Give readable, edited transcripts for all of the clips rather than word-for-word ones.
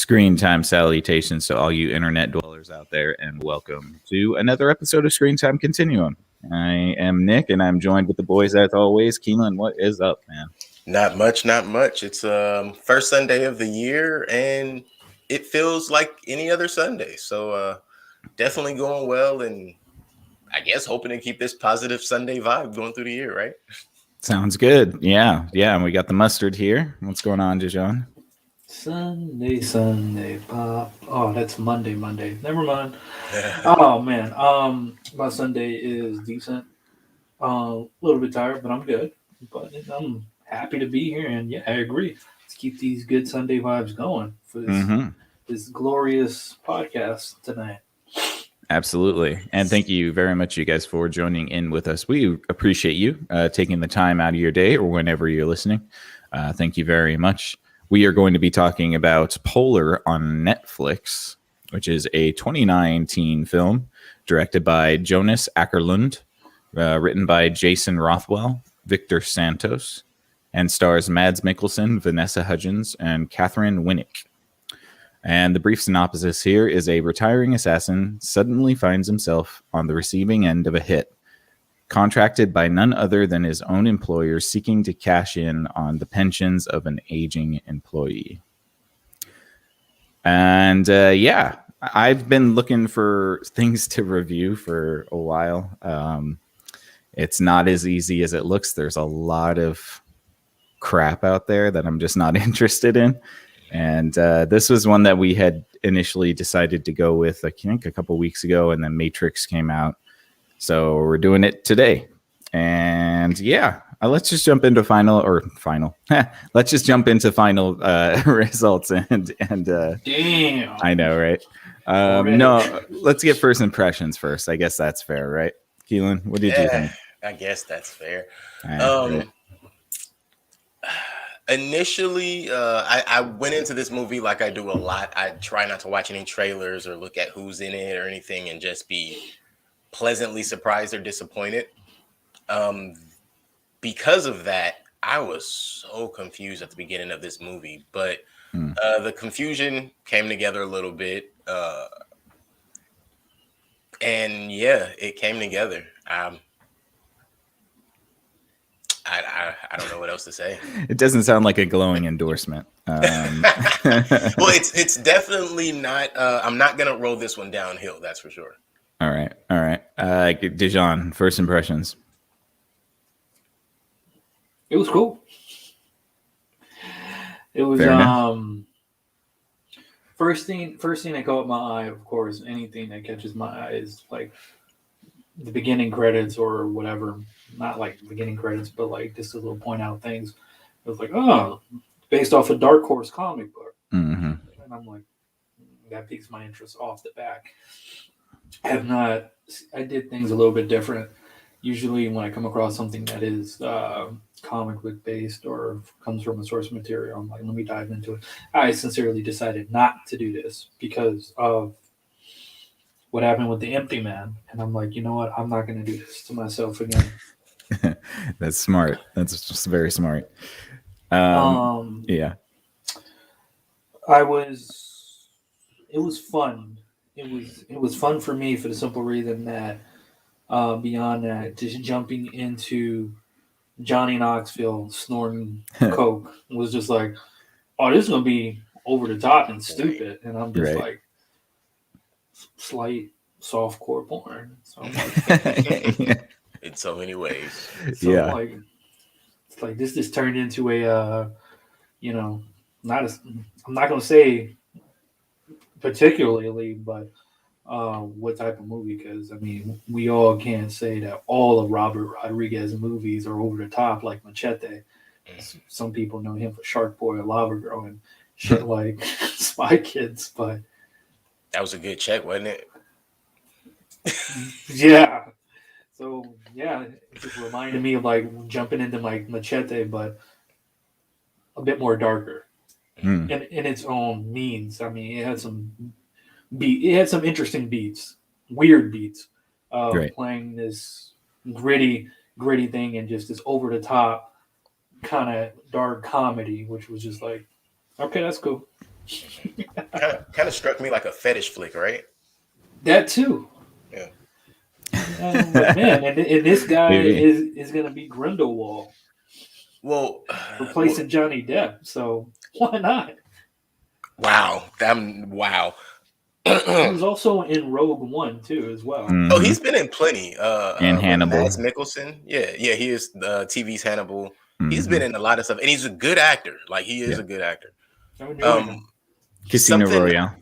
Screen time salutations to all you internet dwellers out there, and welcome to another episode of Screen Time Continuum. I am Nick, and I'm joined with the boys as always. Keelan, what is up, man? Not much, not much. It's first Sunday of the year, and it feels like any other Sunday. So definitely going well, and I guess hoping to keep this positive Sunday vibe going through the year, right? Sounds good. Yeah. And we got the mustard here. What's going on, Dijon? Sunday, pop. Oh, that's Monday. Never mind. Oh man. My Sunday is decent. A little bit tired, but I'm good. But I'm happy to be here, and yeah, I agree. Let's keep these good Sunday vibes going for this glorious podcast tonight. Absolutely. And thank you very much, you guys, for joining in with us. We appreciate you taking the time out of your day or whenever you're listening. Thank you very much. We are going to be talking about Polar on Netflix, which is a 2019 film directed by Jonas Åkerlund, written by Jason Rothwell, Victor Santos, and stars Mads Mikkelsen, Vanessa Hudgens, and Catherine Winnick. And the brief synopsis here is a retiring assassin suddenly finds himself on the receiving end of a hit, contracted by none other than his own employer seeking to cash in on the pensions of an aging employee. And I've been looking for things to review for a while. It's not as easy as it looks. There's a lot of crap out there that I'm just not interested in. And this was one that we had initially decided to go with, I think, a couple weeks ago, and then Matrix came out. So we're doing it today. And let's just jump into final. Let's just jump into final results and damn. I know, right? No, let's get first impressions first. I guess that's fair, right? Keelan, what did you think? I guess that's fair. Right. Initially, I went into this movie like I do a lot. I try not to watch any trailers or look at who's in it or anything and just be pleasantly surprised or disappointed. Because of that, I was so confused at the beginning of this movie, but the confusion came together a little bit. And yeah, it came together. I don't know what else to say. It doesn't sound like a glowing endorsement. Well, it's definitely not. I'm not gonna roll this one downhill. That's for sure. All right. Dijon, first impressions. It was cool. It was first thing that caught my eye, of course. Anything that catches my eye is like the beginning credits or whatever. Not like beginning credits, but like just to little point out things. It was like, oh, based off a Dark Horse comic book. Mm-hmm. And I'm like, that piques my interest off the back. I did things a little bit different. Usually when I come across something that is comic book based or comes from a source material, I'm like, let me dive into it. I sincerely decided not to do this because of what happened with the Empty Man. And I'm like, you know what? I'm not going to do this to myself again. That's smart. That's just very smart. Yeah. It was fun. It was fun for me for the simple reason that beyond that, just jumping into Johnny Knoxville snorting coke was just like, oh, this is gonna be over the top and stupid, and I'm just like slight softcore porn. So I'm like, in so many ways. So it's like this just turned into a I'm not gonna say particularly, but what type of movie? Because I mean, we all can't say that all of Robert Rodriguez movies are over the top like Machete. Some people know him for Shark Boy or Lava Girl and shit like Spy Kids, but that was a good check, wasn't it? Yeah. So yeah, it just reminded me of like jumping into like Machete, but a bit more darker. In its own means. I mean, it had some interesting beats, weird beats, playing this gritty thing and just this over the top kind of dark comedy, which was just like, okay, that's cool. Kind of struck me like a fetish flick, right? That too. Yeah. I'm like, man, and this guy Maybe. is gonna be Grindelwald, Well, replacing Johnny Depp. So why not? wow. Wow. He was also in Rogue One too, as well. Oh, Mhm. he's been in plenty. And With Hannibal. Mads Mikkelsen. Yeah, he is the TV's Hannibal. He's Mhm. been in a lot of stuff, and he's a good actor. Like he is Yeah. a good actor. I'm enjoying him. Casino Something. Royale.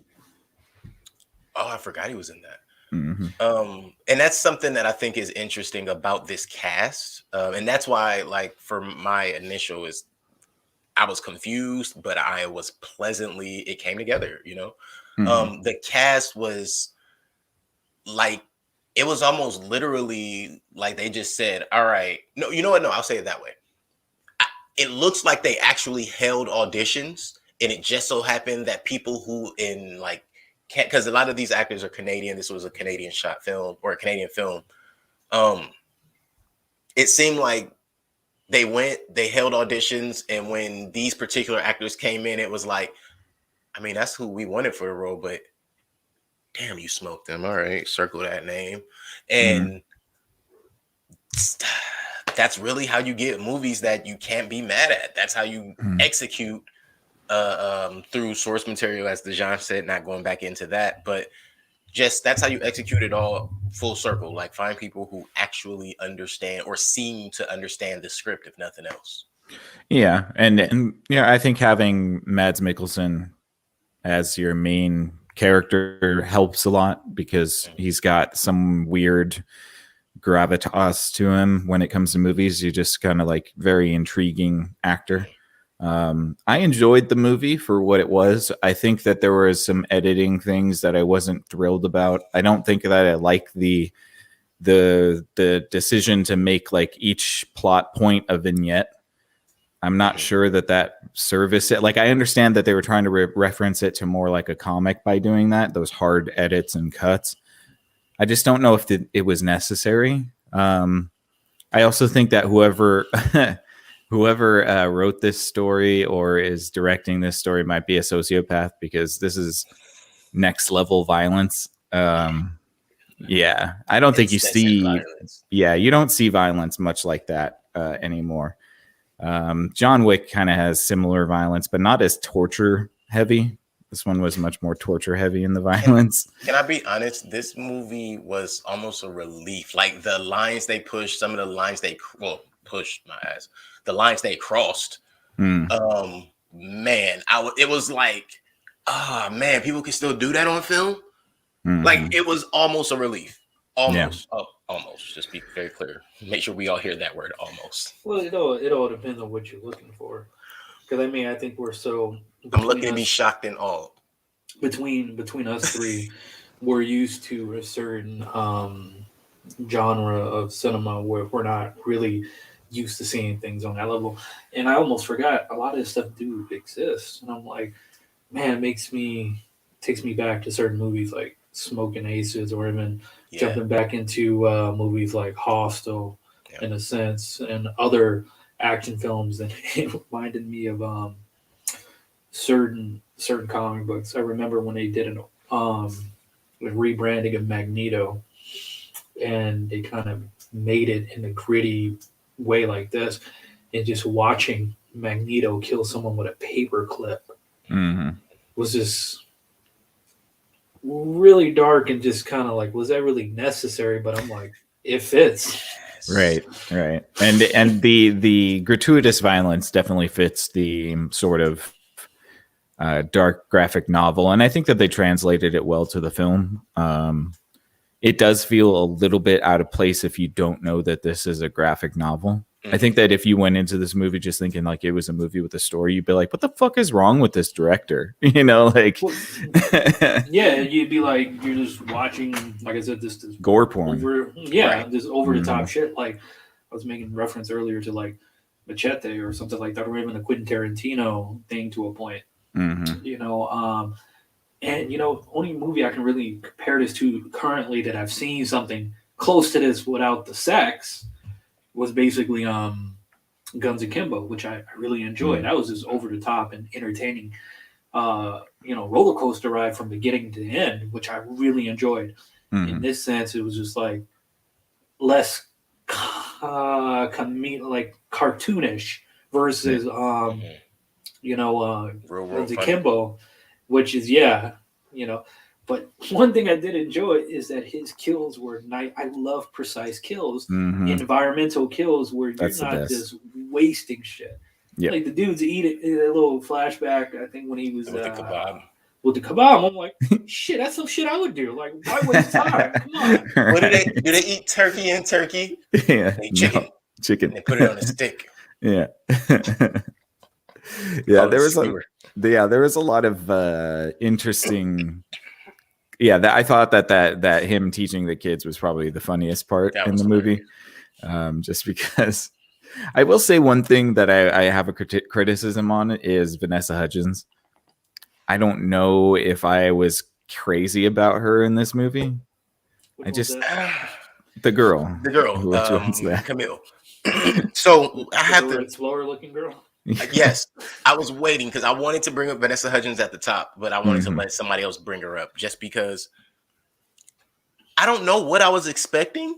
Oh, I forgot he was in that. Mhm. And that's something that I think is interesting about this cast, and that's why, like, for my initial is I was confused, but I was pleasantly. It came together, you know. Mhm. The cast was like it was almost literally like they just said, "All right, no, you know what? No, I'll say it that way. It looks like they actually held auditions, and it just so happened that people who in like because a lot of these actors are Canadian. This was a Canadian shot film or a Canadian film. Um, it seemed like they held auditions, and when these particular actors came in, it was like, I mean, that's who we wanted for the role, but damn, you smoked them. All right, circle that name, Mhm. and that's really how you get movies that you can't be mad at. That's how you Mhm. execute through source material, as Dejan said, not going back into that, but just that's how you execute it all full circle. Like find people who actually understand or seem to understand the script, if nothing else. Yeah, and yeah, I think having Mads Mikkelsen as your main character helps a lot because he's got some weird gravitas to him when it comes to movies. You're just kind of like very intriguing actor. I enjoyed the movie for what it was. I think that there was some editing things that I wasn't thrilled about. I don't think that I like the decision to make like each plot point a vignette. I'm not sure that service it. Like I understand that they were trying to reference it to more like a comic by doing that, those hard edits and cuts. I just don't know if it was necessary. I also think that whoever whoever wrote this story or is directing this story might be a sociopath because this is next level violence. Yeah, I don't think you Incessant see. violence. Yeah, you don't see violence much like that anymore. John Wick kind of has similar violence, but not as torture heavy. This one was much more torture heavy in the Can violence. can I be honest? This movie was almost a relief. Like the lines they pushed, some of the lines pushed my ass. The lines they crossed. Mm. Man, it was like, man, people can still do that on film. Mm-hmm. Like it was almost a relief. Yeah. Almost. Oh, almost. Just be very clear. Make sure we all hear that word almost. Well, it all depends on what you're looking for. Because I mean, I think we're so. I'm looking to be shocked and awed. Between us three, we're used to a certain genre of cinema where we're not really used to seeing things on that level. And I almost forgot a lot of this stuff do exist, and I'm like, man, it takes me back to certain movies like Smoking Aces, or even jumping back into movies like Hostel, in a sense, and other action films. And it reminded me of certain comic books. I remember when they did a rebranding of Magneto, and they kind of made it in a gritty way like this, and just watching Magneto kill someone with a paper clip was just really dark and just kind of like, was that really necessary? But I'm like, it fits. Right. And the gratuitous violence definitely fits the sort of dark graphic novel, and I think that they translated it well to the film. It does feel a little bit out of place if you don't know that this is a graphic novel. I think that if you went into this movie just thinking like it was a movie with a story, you'd be like, what the fuck is wrong with this director? You know, like yeah, you'd be like, you're just watching, like I said, this gore porn. This over the top shit. Like I was making reference earlier to like Machete or something like that, or even the Quentin Tarantino thing to a point. You know, and you know, only movie I can really compare this to currently that I've seen something close to this without the sex was basically Guns Akimbo, which I really enjoyed. That was just over the top and entertaining. roller coaster ride from beginning to end, which I really enjoyed. In this sense, it was just like less like cartoonish versus Real world the funny. Kimbo, which is But one thing I did enjoy is that his kills were nice. I love precise kills, environmental kills where you're That's the not best. just wasting shit. Yep. Like the dude's eating a little flashback. I think when he was With the kebab. With the kebab, I'm like, shit, that's some shit I would do. Like, why waste time? Come on. What do they eat? Turkey and turkey. Yeah, They eat chicken. no, chicken. And they put it on a stick. Yeah. Yeah, Call it there was skewer. there was a lot of interesting. Yeah, I thought that him teaching the kids was probably the funniest part That in was the movie, just because. I will say one thing that I have a criticism on is Vanessa Hudgens. I don't know if I was crazy about her in this movie. Which I one's just that? The girl, Which one's that? Camille. So I have to. Slower looking girl. Yes, I was waiting because I wanted to bring up Vanessa Hudgens at the top, but I wanted to let somebody else bring her up just because I don't know what I was expecting,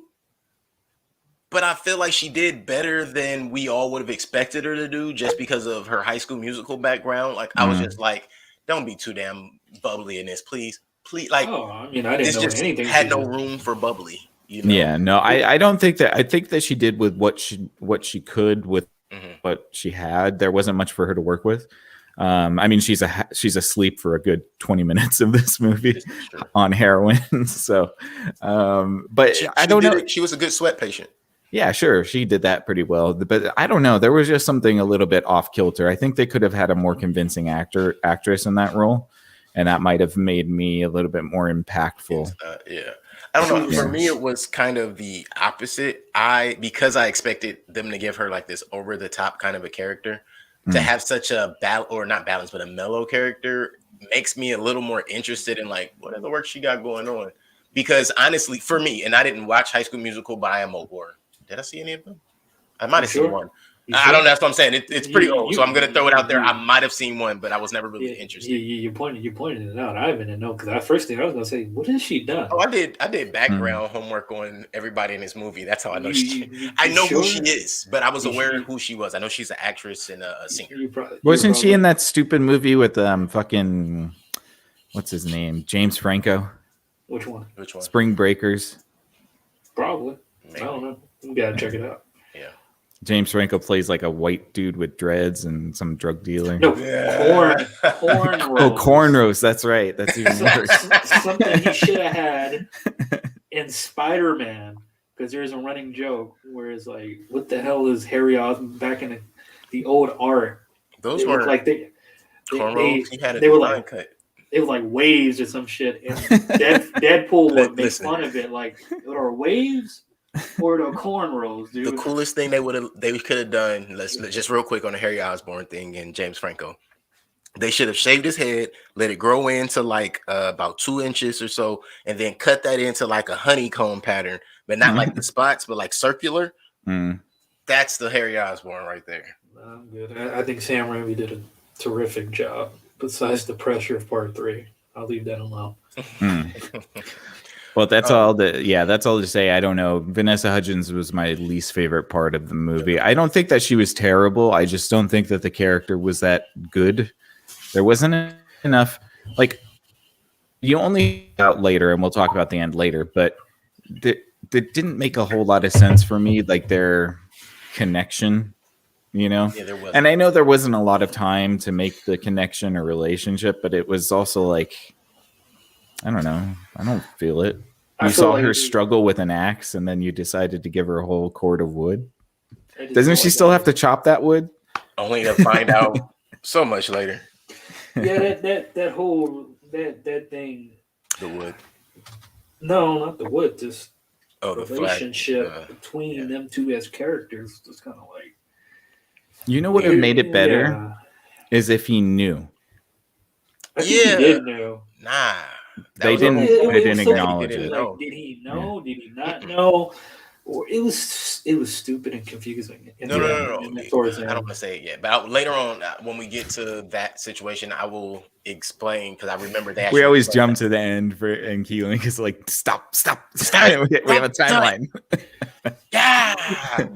but I feel like she did better than we all would have expected her to do just because of her High School Musical background. Like I was just like, don't be too damn bubbly in this, please. Like, I didn't know anything. Had no room for bubbly. Yeah, no, I don't think that. I think that she did with what she could with what she had. There wasn't much for her to work with. I mean, she's asleep for a good 20 minutes of this movie on heroin. So, but I don't know. She was a good sweat patient. Yeah, sure, she did that pretty well. But I don't know. There was just something a little bit off kilter. I think they could have had a more convincing actress in that role, and that might have made me a little bit more impactful. Yeah. I don't know. For me, it was kind of the opposite. Because I expected them to give her like this over the top kind of a character, to have such a not balance, but a mellow character makes me a little more interested in like what other work she got going on. Because honestly, for me, and I didn't watch High School Musical, but I am aware. Did I see any of them? I might have seen one. I don't know. That's what I'm saying. It's pretty old, so I'm gonna throw it out there. I might have seen one, but I was never really interested. You pointed it out. I didn't know because first thing I was gonna say, what has she done? Oh, I did background homework on everybody in this movie. That's how I know I know who she is, but I was aware of who she was. I know she's an actress and a singer. Wasn't she in that stupid movie with fucking what's his name? James Franco? Which one? Spring Breakers. Probably. Maybe. I don't know. You gotta check it out. Yeah. James Franco plays like a white dude with dreads and some drug dealer. No, corn roast. Oh, corn roast. That's right. That's even worse. Something he should have had in Spider-Man, because there's a running joke where it's like, what the hell is Harry Osborn back in the old art? Those were like they were like cut. It was like waves or some shit, and Deadpool would make fun of it, like, what are waves? Or the cornrows, dude. The coolest thing they could have done. Let's just real quick on the Harry Osborn thing and James Franco. They should have shaved his head, let it grow into like about 2 inches or so, and then cut that into like a honeycomb pattern, but not like the spots, but like circular. That's the Harry Osborn right there. I'm good. I think Sam Raimi did a terrific job. Besides the pressure of part 3, I'll leave that alone. Well, that's all. That's all to say. I don't know. Vanessa Hudgens was my least favorite part of the movie. I don't think that she was terrible. I just don't think that the character was that good. There wasn't enough. Like, you only out later, and we'll talk about the end later. But that didn't make a whole lot of sense for me. Like their connection, Yeah, there was. And I know there wasn't a lot of time to make the connection or relationship, but it was also like, I don't know. I don't feel it. You saw her struggle with an axe, and then you decided to give her a whole cord of wood. Doesn't she still have to chop that wood? Only to find out so much later. Yeah, that whole thing. The wood. No, not the wood. Just the relationship between them two as characters was kind of like. You know what would have made it better is if he knew. I think he did know. Nah. They didn't acknowledge it. Like, did he know? Did he not know? it was stupid and confusing. No. Towards the I don't end. want to say it yet, but later on, when we get to that situation, I will explain because I remember that. We always jump to the end and Keelan is like, stop. We have a timeline. Yeah.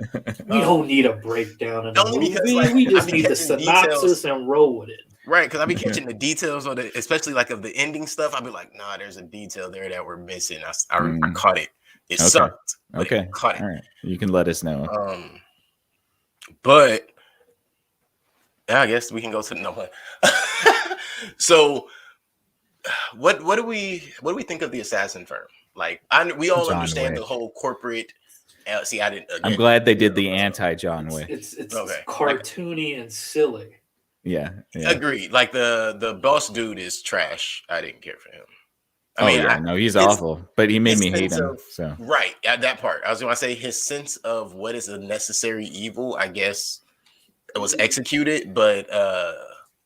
We don't need a breakdown in the Only because, movie. like, We I just be need the catching synopsis details. and roll with it. Right, because I be catching the details on the, especially like of the ending stuff. I'll be like, nah, there's a detail there that we're missing. I caught it. It sucked. Okay. Caught it. All right. You can let us know. But yeah, I guess we can go to the no. So, what do we think of the assassin firm? Like, we all John understand Wick. the whole corporate. See, I didn't. Again, I'm glad they did the anti-John Wick. It's Okay. cartoony and silly. Yeah. Agreed. Like the boss dude is trash. I didn't care for him. No, he's awful, but he made me hate him. So right at that part, I was going to say his sense of what is a necessary evil. I guess it was executed, but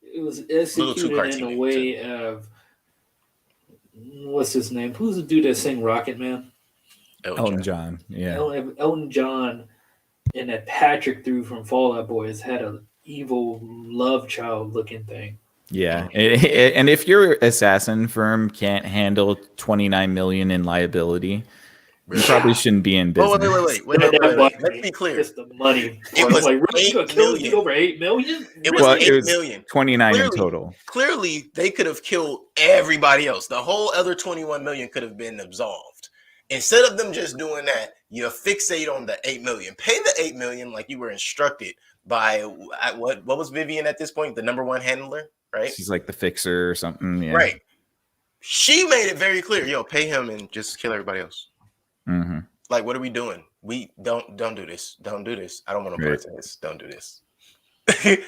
it was executed in a way of what's his name? Who's the dude that sang Rocket Man? Elton John. Yeah, Elton John, and that Patrick threw from Fall Out Boys had an evil love child looking thing. Yeah, and if your assassin firm can't handle 29 million in liability, you probably shouldn't be in business. Wait. Let's be clear. It's the money. It was like, really? 8 million. Over 8 million? It was 8 million. 29 in total. Clearly, they could have killed everybody else. The whole other 21 million could have been absolved. Instead of them just doing that, you fixate on the 8 million. Pay the 8 million like you were instructed by what was Vivian at this point? The number one handler, right? She's like the fixer or something. Yeah. Right. She made it very clear. Yo, pay him and just kill everybody else. Mm-hmm. Like, what are we doing? We don't do this. Don't do this. I don't want to part of this. Don't do this.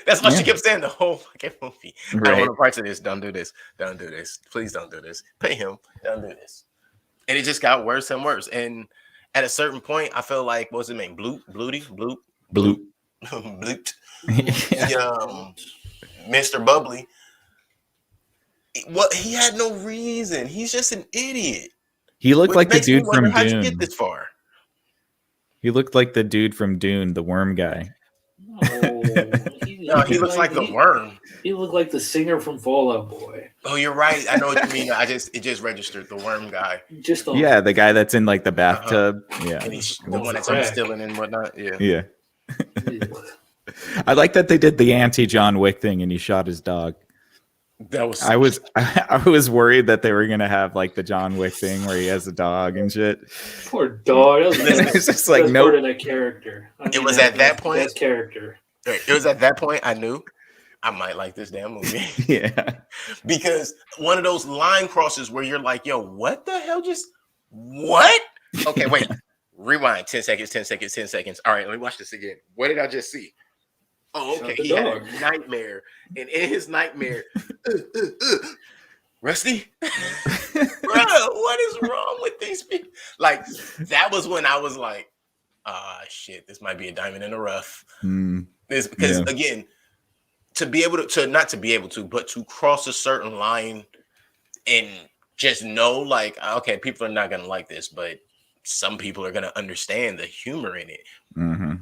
That's what she kept saying the whole fucking movie. I don't want to part of this. Don't do this. Don't do this. Please don't do this. Pay him. Don't do this. And it just got worse and worse. And at a certain point, I felt like, what's it mean? Bloop. Mr. Bubbly. What, he had no reason. He's just an idiot. He looked like the dude from How'd you Dune. get this far? He looked like the dude from Dune, the worm guy. No, he looks like the worm. He looked like the singer from Fall Out Boy. Oh, you're right. I know what you mean. It just registered the worm guy. The guy that's in like the bathtub. Yeah, and he's the one that's stealing and whatnot. Yeah. I like that they did the anti-John Wick thing, and he shot his dog. That was. I was worried that they were gonna have like the John Wick thing where he has a dog and shit. Poor dog. It's just like no. Part of that character. It was at that point. That character. It was at that point I knew I might like this damn movie. Yeah. Because one of those line crosses where you're like, yo, what the hell what? Okay, wait. Rewind. 10 seconds, 10 seconds, 10 seconds. All right, let me watch this again. What did I just see? Oh, okay. He had a nightmare. And in his nightmare, Rusty? Bro, what is wrong with these people? Like, that was when I was like, shit, this might be a diamond in the rough. Because again, to be able to not to be able to, but to cross a certain line and just know, like, okay, people are not gonna like this, but some people are gonna understand the humor in it. Mm-hmm.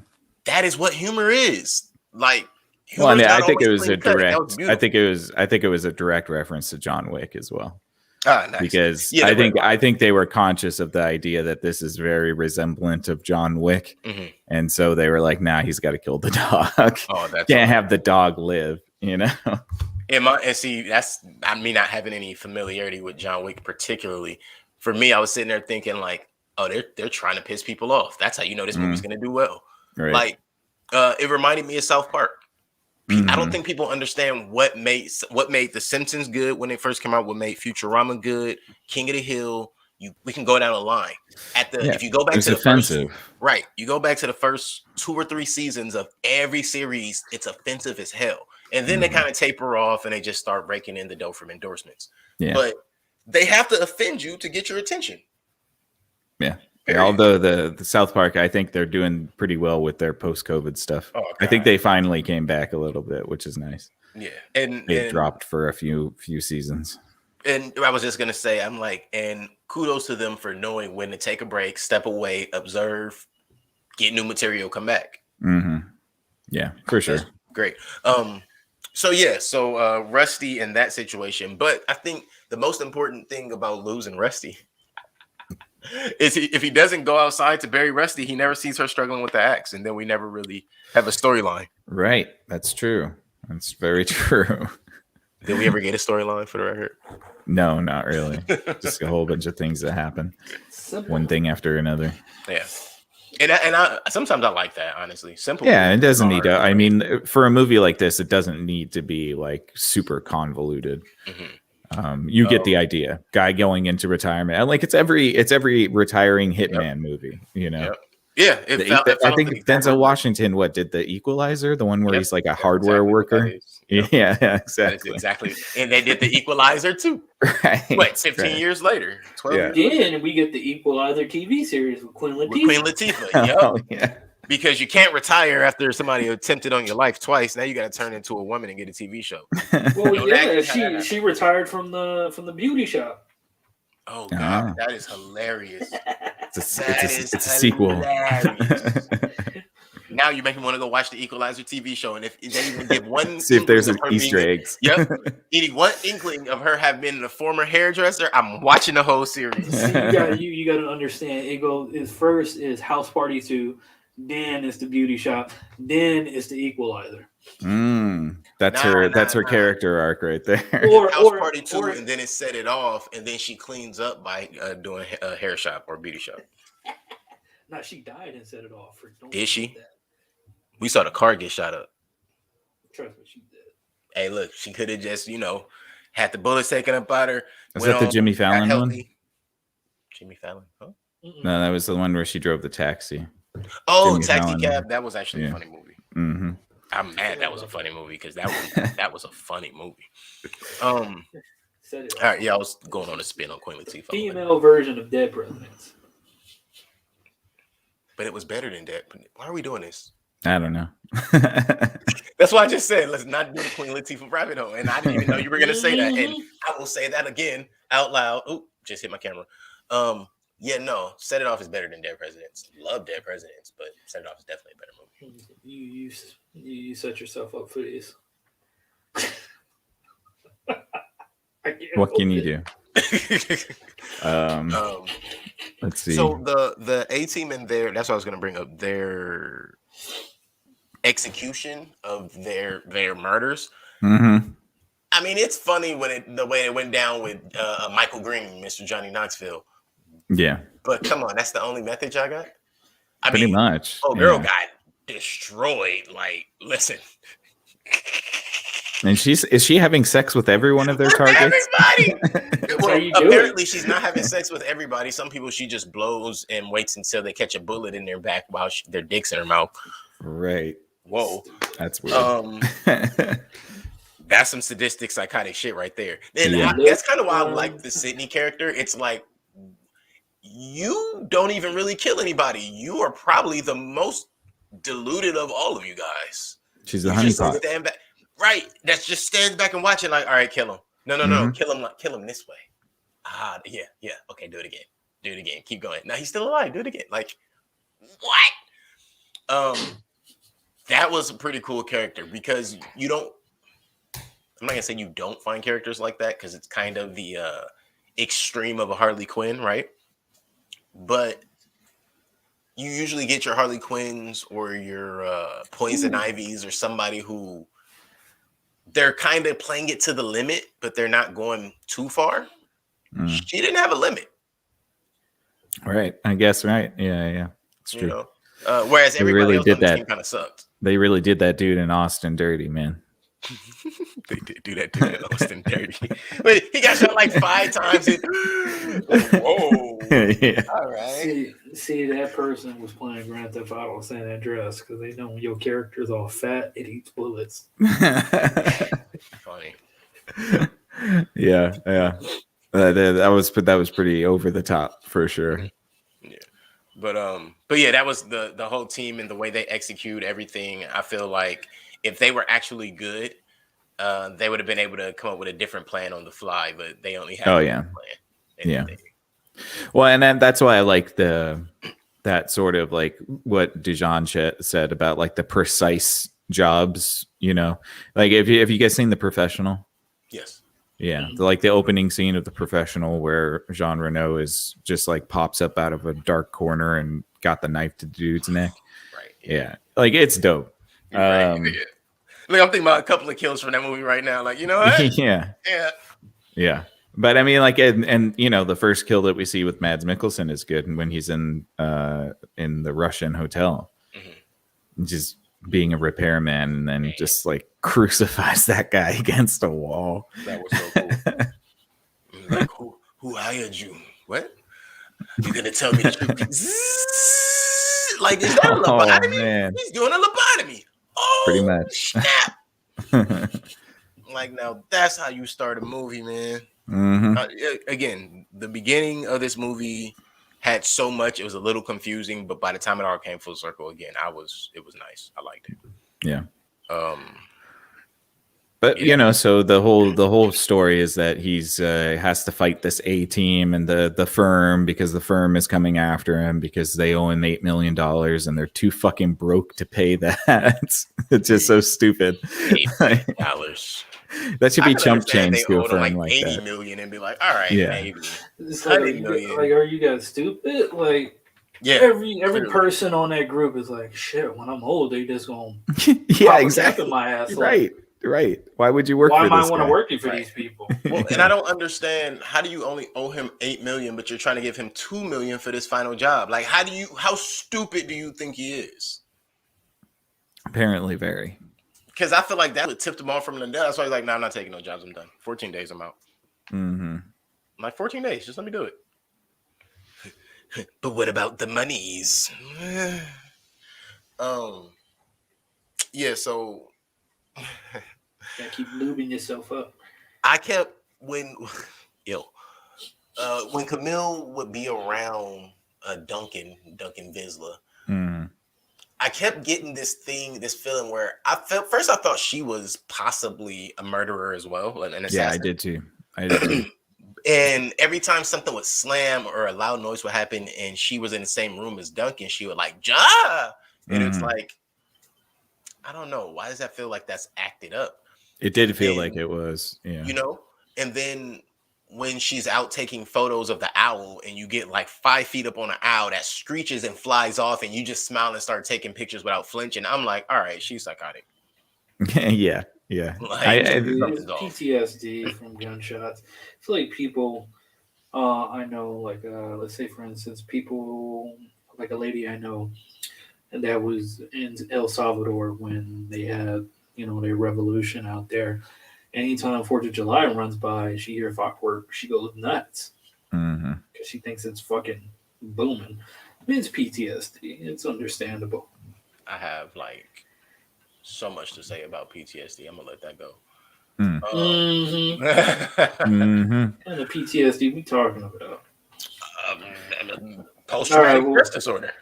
That is what humor is. Like, well, I think it was a direct. I think it was a direct reference to John Wick as well. Nice. Because I think they were conscious of the idea that this is very resemblant of John Wick, and so they were like, "Nah, he's got to kill the dog. Can't have the dog live." You know. And see, that's me not having any familiarity with John Wick particularly. For me, I was sitting there thinking like, "Oh, they're trying to piss people off. That's how you know this movie's going to do well." Right. Like, it reminded me of South Park. I don't think people understand what made The Simpsons good when they first came out. What made Futurama good? King of the Hill. We can go down the line. If you go back to the offensive. you go back to the first 2 or 3 seasons of every series, it's offensive as hell. And then they kind of taper off and they just start raking in the dough from endorsements. Yeah. But they have to offend you to get your attention. Yeah. Although the South Park, I think they're doing pretty well with their post-COVID stuff. Oh, I think they finally came back a little bit, which is nice. Yeah, they dropped for a few seasons. And I was just gonna say, I'm like, and kudos to them for knowing when to take a break, step away, observe, get new material, come back. Yeah, for sure. That's great. So Rusty in that situation, but I think the most important thing about losing Rusty is if he doesn't go outside to bury Rusty, he never sees her struggling with the axe, and then we never really have a storyline. Right, that's true. That's very true. Did we ever get a storyline for the record? No, not really. Just a whole bunch of things that happen, one thing after another. Yeah. And I sometimes I like that, honestly. Simple. Yeah, it doesn't need to. I mean, for a movie like this, it doesn't need to be like super convoluted. You get the idea. Guy going into retirement, and like it's every retiring hitman movie. You know. Yeah. I think Denzel Washington. What did the Equalizer? The one where he's like a hardware worker. Yeah, exactly. Exactly. And they did the Equalizer too. Right. What, 15 years later? 12 years later. Then we get the Equalizer TV series with Queen Latifah. Yep. Oh, yeah. Because you can't retire after somebody attempted on your life twice. Now you got to turn into a woman and get a TV show. Well, yeah, she retired from the beauty shop. Oh God, that is hilarious. It's a sequel. Now you make me want to go watch the Equalizer TV show, and if they even give one, see if there's an Easter eggs. Any one inkling of her have been a former hairdresser, I'm watching the whole series. See, you got to understand. It goes first is House Party 2, then it's the beauty shop, then it's the Equalizer. That's her character arc right there. House Party 2, and then it set it off, and then she cleans up by doing a hair shop or beauty shop. No, she died and set it off. Did she? That. We saw the car get shot up. Trust me, she did. Hey, look, she could have just, had the bullets taken up by her. Was that the Jimmy Fallon one? Jimmy Fallon? Huh? No, that was the one where she drove the taxi. Oh, Jimmy Taxi Fallon. Cab. That was actually a funny movie. I'm mad that was a funny movie because that was a funny movie. All right, I was going on a spin on Queen Latifah. Female version of Dead Presidents. But it was better than Dead. Why are we doing this? I don't know. That's why I just said let's not do the Queen Latifah rabbit hole, and I didn't even know you were going to say that, and I will say that again out loud. Oh, just hit my camera. Set It Off is better than Dead Presidents. Love Dead Presidents, but Set It Off is definitely a better movie. You set yourself up for these. What can you do? Let's see. So the A-Team in there, that's what I was going to bring up. Their execution of their murders. I mean, it's funny the way it went down with Michael Green, Mr. Johnny Knoxville. Yeah, but come on, that's the only method y'all got. Pretty much. Oh, girl got destroyed. Like, listen. And is she having sex with every one of their targets? Everybody. Well, apparently she's not having sex with everybody. Some people she just blows and waits until they catch a bullet in their back while their dick's in her mouth. Right. Whoa, that's weird. That's some sadistic, psychotic shit right there. And that's kind of why I like the Sydney character. It's like you don't even really kill anybody. You are probably the most deluded of all of you guys. She's the honeypot. Stand back. Right. That just stands back and watching like, all right, kill him. No. Kill him this way. Yeah. Okay, do it again. Keep going. Now he's still alive. Do it again. Like, what? That was a pretty cool character because I'm not gonna say you don't find characters like that because it's kind of the extreme of a Harley Quinn, right? But you usually get your Harley Quinns or your Poison Ivies or somebody who they're kind of playing it to the limit, but they're not going too far. She didn't have a limit. Right. I guess, right. Yeah. It's true. Whereas everybody really else on the team kind of sucked. They really did that dude in Austin dirty, man. They did do that dude in Austin dirty. But he got shot like 5 times. Whoa. Yeah. All right. See, that person was playing Grand Theft Auto San Andreas because they know when your character's all fat, it eats bullets. Funny. Yeah. That was pretty over the top for sure. Yeah. But yeah, that was the whole team and the way they execute everything. I feel like if they were actually good, they would have been able to come up with a different plan on the fly, but they only had one plan. Yeah. Well, and then that's why I like the that sort of like what Dijon said about like the precise jobs, you know, like if you guys seen The Professional? Yes. Yeah, like the opening scene of The Professional where Jean Reno is just like pops up out of a dark corner and got the knife to the dude's neck. Right. Yeah, like it's dope. Right. Look, I'm thinking about a couple of kills from that movie right now. Like, you know what? Yeah, Yeah. yeah. But I mean, like, and you know, the first kill that we see with Mads Mikkelsen is good, and when he's in the Russian hotel, just being a repairman, and then just like crucifies that guy against a wall. That was so cool. Like, who hired you? What? You're gonna tell me the truth? Like, is that a lobotomy? Man. He's doing a lobotomy. Oh, Pretty much. Snap. Like, now that's how you start a movie, man. Again, the beginning of this movie had so much, it was a little confusing, but by the time it all came full circle again, it was nice. I liked it. Yeah. But you know, so the whole story is that he's has to fight this A team and the firm, because the firm is coming after him because they owe him $8 million and they're too fucking broke to pay that. It's just so stupid. $8 million. That should be chump change to a firm like 80 million and be like, all right, yeah. maybe. It's like, are you guys stupid? Like, yeah, every person on that group is like, shit, when I'm old, they just gonna yeah, exactly. My ass. Right. Right. Why would you work for this guy? Why am I want to work for these people? Well, and I don't understand, how do you only owe him $8 million, but you're trying to give him $2 million for this final job? Like, how stupid do you think he is? Apparently very. Because I feel like that would tip him off from the dead. That's why he's like, no, I'm not taking no jobs. I'm done. 14 days, I'm out. I'm like, 14 days, just let me do it. But what about the monies? Yeah, so gotta keep lubing yourself up. I kept when Camille would be around Duncan Visla, I kept getting this feeling where I thought she was possibly a murderer as well, an assassin. Yeah, I did too. And every time something would slam or a loud noise would happen and she was in the same room as Duncan, she would like, "Ja!" And it's like, I don't know. Why does that feel like that's acted up? It did feel like it was, yeah. You know? And then when she's out taking photos of the owl and you get like 5 feet up on an owl that screeches and flies off and you just smile and start taking pictures without flinching, I'm like, all right, she's psychotic. Yeah. Like, PTSD from gunshots. I feel like people, I know, like, let's say, for instance, people, like a lady I know, and that was in El Salvador when they had, their revolution out there. Anytime 4th of July runs by, she hears fireworks, she goes nuts because she thinks it's fucking booming. I mean, it's PTSD. It's understandable. I have like so much to say about PTSD. I'm gonna let that go. And the PTSD we talking about? Post-traumatic stress disorder.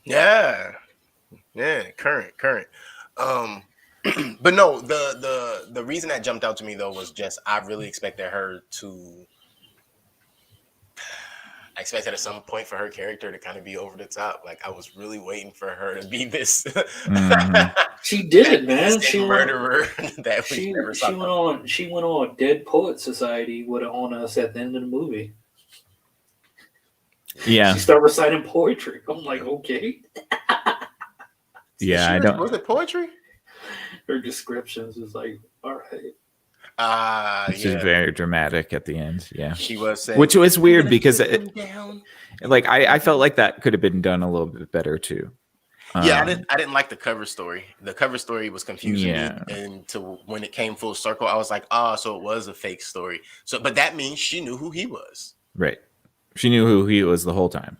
Yeah, current. But no, the reason that jumped out to me though was just I really expected her to. I expected at some point for her character to kind of be over the top. Like I was really waiting for her to be this. She did, man. She murderer that we never saw. She went on Dead Poet Society on us at the end of the movie. Yeah, she started reciting poetry. I'm like, okay. Yeah, I don't. Was it poetry? Her descriptions is like, all right. She's very dramatic at the end. Yeah, she was saying, which was weird because I felt like that could have been done a little bit better too. Yeah, I didn't like the cover story. The cover story was confusing me, and when it came full circle, I was like, so it was a fake story. So, but that means she knew who he was. Right, she knew who he was the whole time.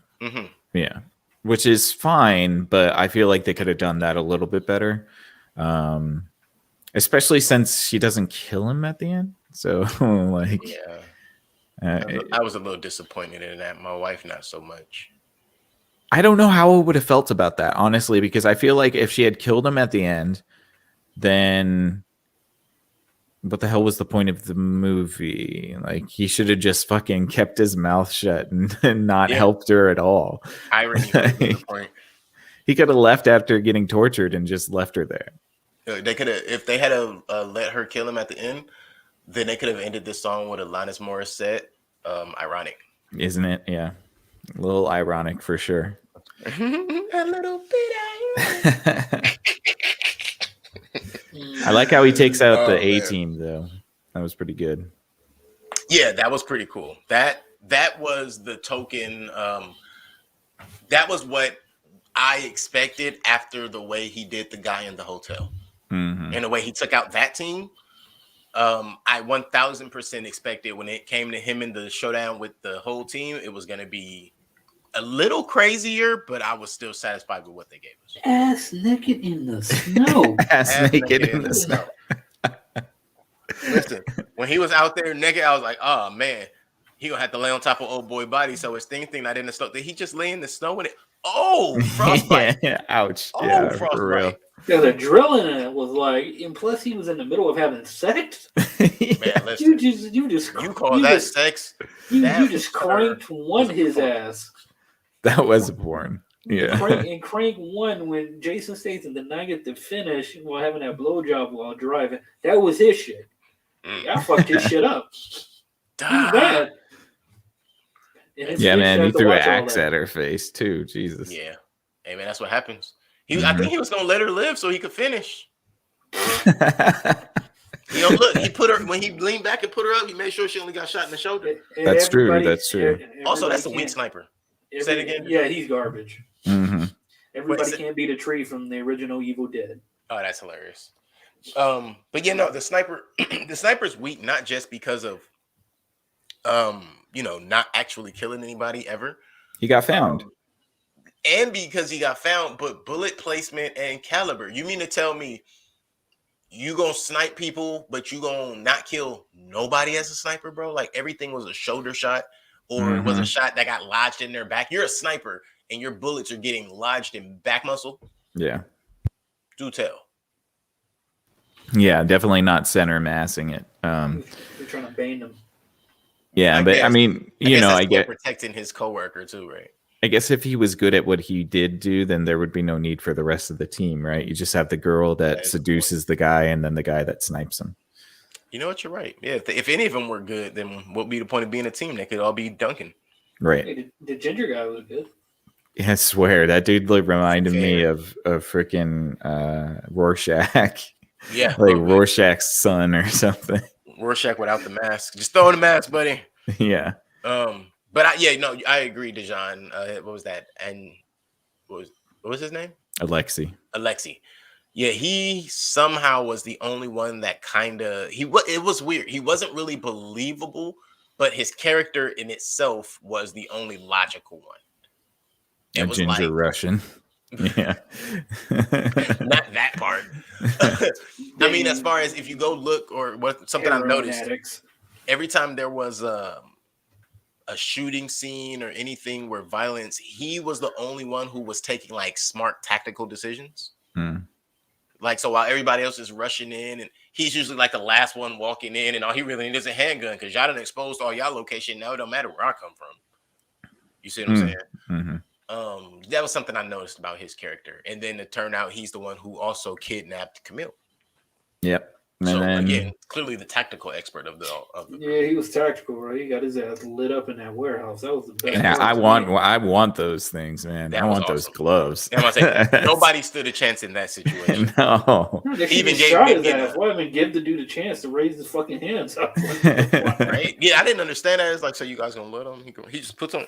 Yeah, which is fine, but I feel like they could have done that a little bit better. Especially since she doesn't kill him at the end. So like, I was a little disappointed in that. My wife, not so much. I don't know how I would have felt about that, honestly, because I feel like if she had killed him at the end, then what the hell was the point of the movie? Like, he should have just fucking kept his mouth shut and not helped her at all. Irony would be the point. He could have left after getting tortured and just left her there. They could have, if they had let her kill him at the end, then they could have ended this song with Alanis Morissette. Ironic, isn't it? Yeah, a little ironic for sure. A little bit ironic. I like how he takes out the A team though. That was pretty good. Yeah, that was pretty cool. That was the token. That was what I expected after the way he did the guy in the hotel, and the way he took out that team. I 1000% expected when it came to him in the showdown with the whole team, it was going to be a little crazier, but I was still satisfied with what they gave us. Ass naked in the snow. Ass naked in the snow. Listen, when he was out there naked, I was like, oh man, he gonna have to lay on top of old boy body. So his thing not in the snow. Did he just lay in the snow with it? Oh, frostbite! Yeah, ouch! Oh, yeah, frostbite. for real. Yeah, the drilling in it was like, and plus he was in the middle of having sex. Man, listen, you call that sex? You just cranked his ass. That was porn. Yeah, and crank one when Jason Statham did not get to finish while having that blowjob while driving. That was his shit. I fucked his shit up. He was bad. Yeah, man, he threw an axe at her face too. Jesus. Yeah, hey man, that's what happens. I think he was gonna let her live so he could finish. Look, he put her when he leaned back and put her up. He made sure she only got shot in the shoulder. That's true. That's true. Also, that's a weak sniper. Say it again. Yeah, he's garbage. Mm-hmm. Everybody can't beat a tree from the original Evil Dead. Oh, that's hilarious. But yeah, no, the sniper's weak not just because of not actually killing anybody ever. He got found. And because he got found, but bullet placement and caliber. You mean to tell me you gonna snipe people, but you gonna not kill nobody as a sniper, bro? Like everything was a shoulder shot or it was a shot that got lodged in their back. You're a sniper and your bullets are getting lodged in back muscle. Yeah. Do tell. Yeah, definitely not center massing it. You're trying to bane them. Yeah, I mean, I get protecting his coworker too, right? I guess if he was good at what he did do, then there would be no need for the rest of the team, right? You just have the girl that seduces the guy and then the guy that snipes him. You know what? You're right. Yeah, if any of them were good, then what would be the point of being a team? They could all be dunking. Right. Hey, the ginger guy was good. Yeah, I swear that dude reminded me of freaking Rorschach. Yeah, like Rorschach's son or something. Rorschach without the mask. Just throw in the mask, buddy. Yeah. But I agree, Dejan. What was that? And what was his name? Alexi. Yeah, he somehow was the only one that it was weird. He wasn't really believable, but his character in itself was the only logical one. It was ginger Russian. Yeah. Not that part. I mean, as far as if you go look or something I've noticed, every time there was a shooting scene or anything where violence, he was the only one who was taking like smart tactical decisions. Like, so while everybody else is rushing in and he's usually like the last one walking in and all he really needs is a handgun because y'all done exposed all y'all location. Now it don't matter where I come from. You see what I'm saying? Mm-hmm. That was something I noticed about his character. And then it turned out he's the one who also kidnapped Camille. Yep. And so then, again, clearly the tactical expert of the Yeah, he was tactical, bro. He got his ass lit up in that warehouse. That was the best. Yeah, I want those things, man. I want those gloves. Nobody stood a chance in that situation. No. They even shot his ass. Why even give the dude a chance to raise his fucking hands up? Right? Yeah, I didn't understand that. It's like, so you guys gonna let him? He just puts on.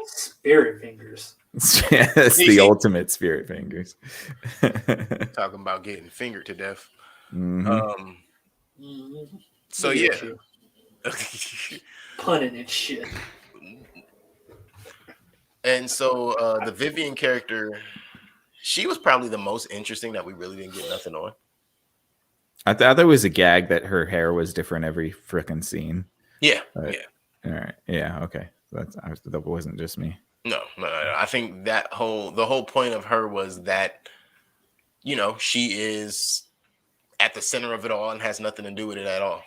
Spirit fingers. That's the ultimate spirit fingers. Talking about getting fingered to death. So yeah, punning and shit. And so the Vivian character, she was probably the most interesting that we really didn't get nothing on. I thought there was a gag that her hair was different every frickin' scene. Yeah. All right. Yeah. Okay. That wasn't just me. No. I think the whole point of her was that you know, she is at the center of it all and has nothing to do with it at all.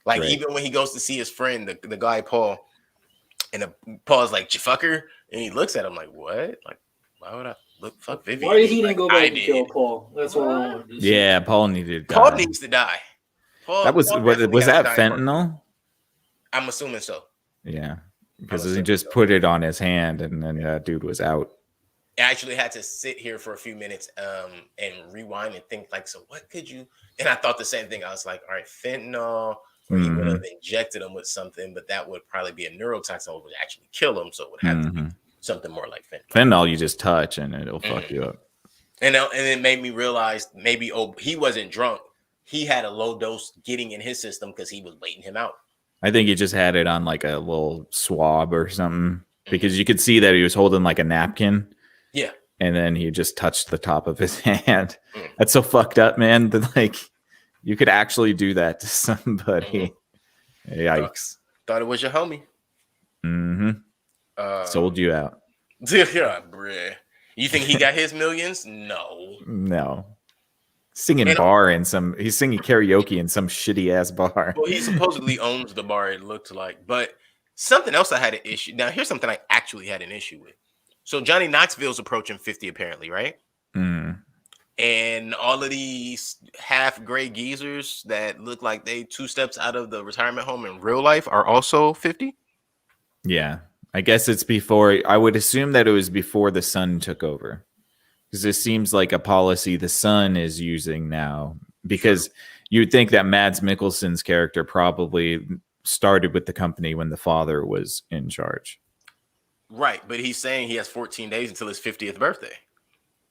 Like, Right. even when he goes to see his friend, the guy Paul, and Paul's like, "You fuck her," and he looks at him like, "What? Like, why would I fuck Vivian?" Why he didn't like, go back and kill Paul? That's what I wanted to see. Yeah, Paul needed to Paul die. needs to die. Paul, That was Paul was definitely that has to die first. fentanyl? I'm assuming so. Yeah, because he just put it on his hand, and then that dude was out. I actually had to sit here for a few minutes and rewind and think, like, so what could you? And I thought the same thing. I was like, all right, fentanyl, or he would have injected him with something, but that would probably be a neurotoxin that would actually kill him. So it would have to be something more like fentanyl. Fentanyl you just touch and it'll fuck you up. And it made me realize maybe he wasn't drunk. He had a low dose getting in his system because he was waiting him out. I think he just had it on like a little swab or something because you could see that he was holding like a napkin. Yeah. And then he just touched the top of his hand. That's so fucked up, man. That like you could actually do that to somebody. Yikes. Thought it was your homie. Sold you out. Yeah, bruh. You think he got his millions? No. Singing he's singing karaoke in some shitty ass bar. Well, he supposedly owns the bar, it looked like. But something else I had an issue. Now, here's something I actually had an issue with. So Johnny Knoxville's approaching 50 apparently, right? And all of these half gray geezers that look like they 2 steps out of the retirement home in real life are also 50? Yeah. I guess it's before. I would assume that it was before the son took over. Because this seems like a policy the son is using now. Because you'd think that Mads Mikkelsen's character probably started with the company when the father was in charge. Right, but he's saying he has 14 days until his 50th birthday.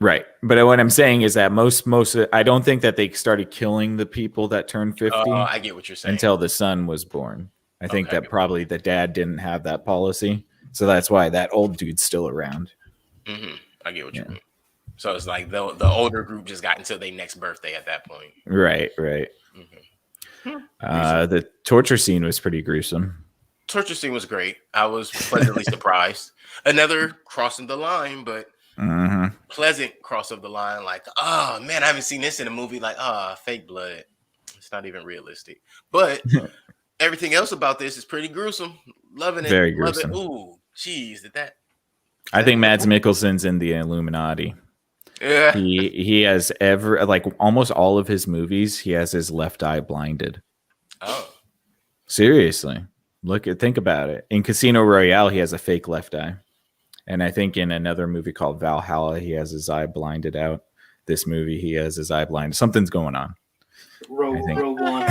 Right, but what I'm saying is that most I don't think that they started killing the people that turned 50. I get what you're saying. Until the son was born. I think that probably the dad didn't have that policy, so that's why that old dude's still around. I get what you mean. So it's like the older group just got until their next birthday at that point. Right. The torture scene was pretty gruesome. Torture scene was great. I was pleasantly surprised. Another crossing the line, but pleasant cross of the line. Like, oh man, I haven't seen this in a movie. Like, fake blood. It's not even realistic. But everything else about this is pretty gruesome. Loving it. Very gruesome. Ooh, geez, I think Mads Mikkelsen's in the Illuminati. Yeah. He has almost all of his movies, he has his left eye blinded. Oh. Seriously. Think about it. In Casino Royale, he has a fake left eye. And I think in another movie called Valhalla, he has his eye blinded out. This movie, he has his eye blinded. Something's going on. Rogue One.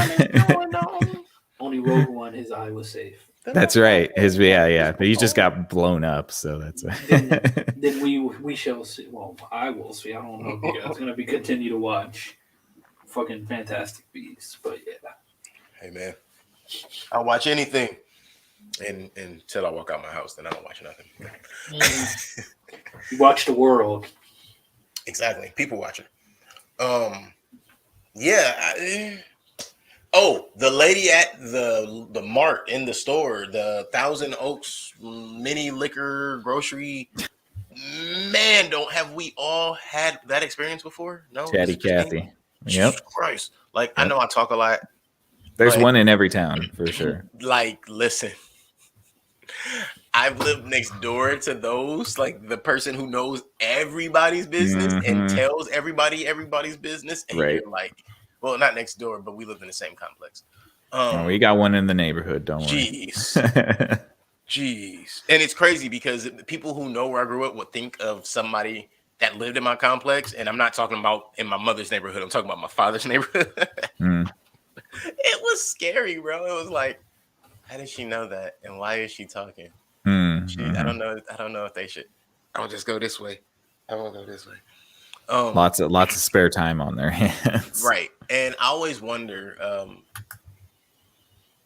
Only Rogue One, his eye was safe. That's right. But he just got blown up, so that's then we shall see. Well, I will see. I don't know if you guys are gonna continue to watch fucking Fantastic Beasts, but yeah. Hey man, I'll watch anything, and until I walk out my house, then I don't watch nothing. You watch the world. Exactly, people watching. The lady at the mart in the store, the Thousand Oaks mini liquor grocery. Man, have we all had that experience before? No, Chatty Cathy. Jesus Christ! Like, I know I talk a lot. There's one in every town for sure. Like, listen, I've lived next door to those. Like, the person who knows everybody's business and tells everybody's business. And you're like, well, not next door, but we live in the same complex. We got one in the neighborhood. Don't worry. Jeez. And it's crazy because people who know where I grew up would think of somebody that lived in my complex. And I'm not talking about in my mother's neighborhood. I'm talking about my father's neighborhood. It was scary, bro. It was like, how did she know that? And why is she talking? I don't know. I don't know if they should. I'll just go this way. I won't go this way. Lots of spare time on their hands. Right. And I always wonder,